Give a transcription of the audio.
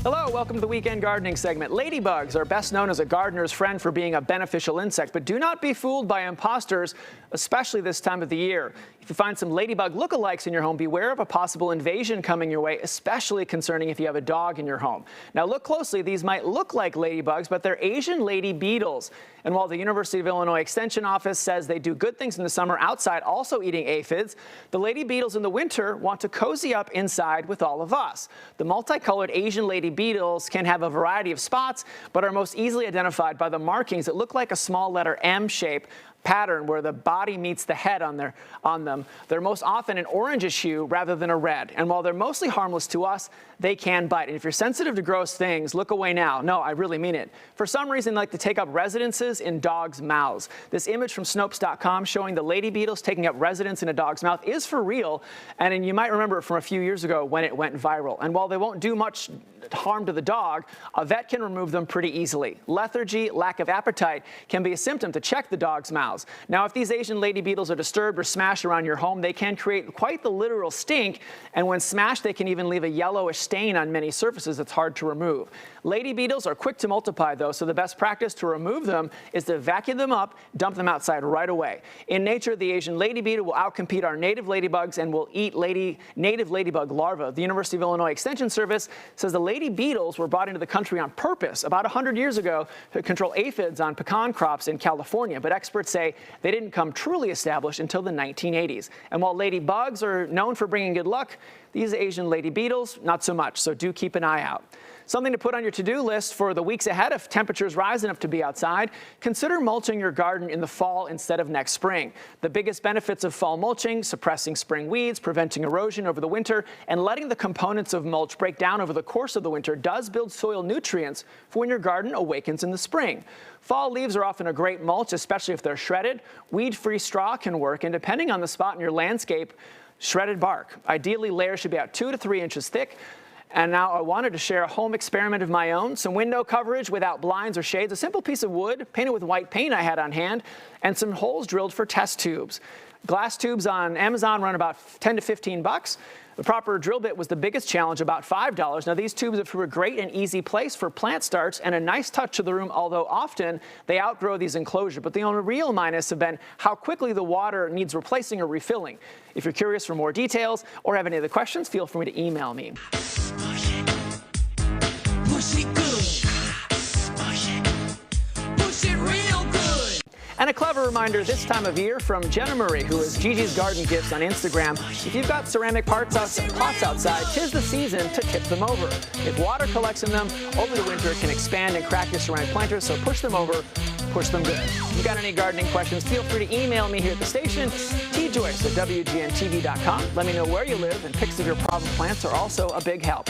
Hello, welcome to the Weekend Gardening segment. Ladybugs are best known as a gardener's friend for being a beneficial insect, but do not be fooled by imposters, especially this time of the year. If you find some ladybug lookalikes in your home, beware of a possible invasion coming your way, especially concerning if you have a dog in your home. Now look closely, these might look like ladybugs, but they're Asian lady beetles. And while the University of Illinois Extension Office says they do good things in the summer outside, also eating aphids, the lady beetles in the winter want to cozy up inside with all of us. The multicolored Asian lady beetles can have a variety of spots, but are most easily identified by the markings that look like a small letter M shape pattern where the body meets the head on them. They're most often an orangish hue rather than a red. And while they're mostly harmless to us, they can bite. And if you're sensitive to gross things, look away now. No, I really mean it. For some reason, they like to take up residences in dogs' mouths. This image from Snopes.com showing the lady beetles taking up residence in a dog's mouth is for real. And you might remember it from a few years ago when it went viral. And while they won't do much harm to the dog, a vet can remove them pretty easily. Lethargy, lack of appetite can be a symptom to check the dog's mouths. Now, if these Asian lady beetles are disturbed or smashed around your home, they can create quite the literal stink, and when smashed, they can even leave a yellowish stain on many surfaces that's hard to remove. Lady beetles are quick to multiply, though, so the best practice to remove them is to vacuum them up, dump them outside right away. In nature, the Asian lady beetle will outcompete our native ladybugs and will eat native ladybug larvae. The University of Illinois Extension Service says the lady beetles were brought into the country on purpose about 100 years ago to control aphids on pecan crops in California, but experts say they didn't come truly established until the 1980s. And while ladybugs are known for bringing good luck, these Asian lady beetles, not so much, so do keep an eye out. Something to put on your to-do list for the weeks ahead if temperatures rise enough to be outside, consider mulching your garden in the fall instead of next spring. The biggest benefits of fall mulching, suppressing spring weeds, preventing erosion over the winter, and letting the components of mulch break down over the course of the winter does build soil nutrients for when your garden awakens in the spring. Fall leaves are often a great mulch, especially if they're shredded. Weed-free straw can work, and depending on the spot in your landscape, shredded bark. Ideally, layers should be about 2 to 3 inches thick. And now I wanted to share a home experiment of my own. Some window coverage without blinds or shades, a simple piece of wood painted with white paint I had on hand, and some holes drilled for test tubes. Glass tubes on Amazon run about 10 to 15 bucks. The proper drill bit was the biggest challenge, about $5. Now, these tubes are a great and easy place for plant starts and a nice touch to the room, although often they outgrow these enclosures. But the only real minus have been how quickly the water needs replacing or refilling. If you're curious for more details or have any other questions, feel free to email me. And a clever reminder this time of year from Jenna Murray, who is Gigi's Garden Gifts on Instagram. If you've got ceramic pots outside, 'tis the season to tip them over. If water collects in them over the winter, it can expand and crack your ceramic planters, so push them over, push them good. If you've got any gardening questions, feel free to email me here at the station, tjoyce@wgntv.com. Let me know where you live, and pics of your problem plants are also a big help.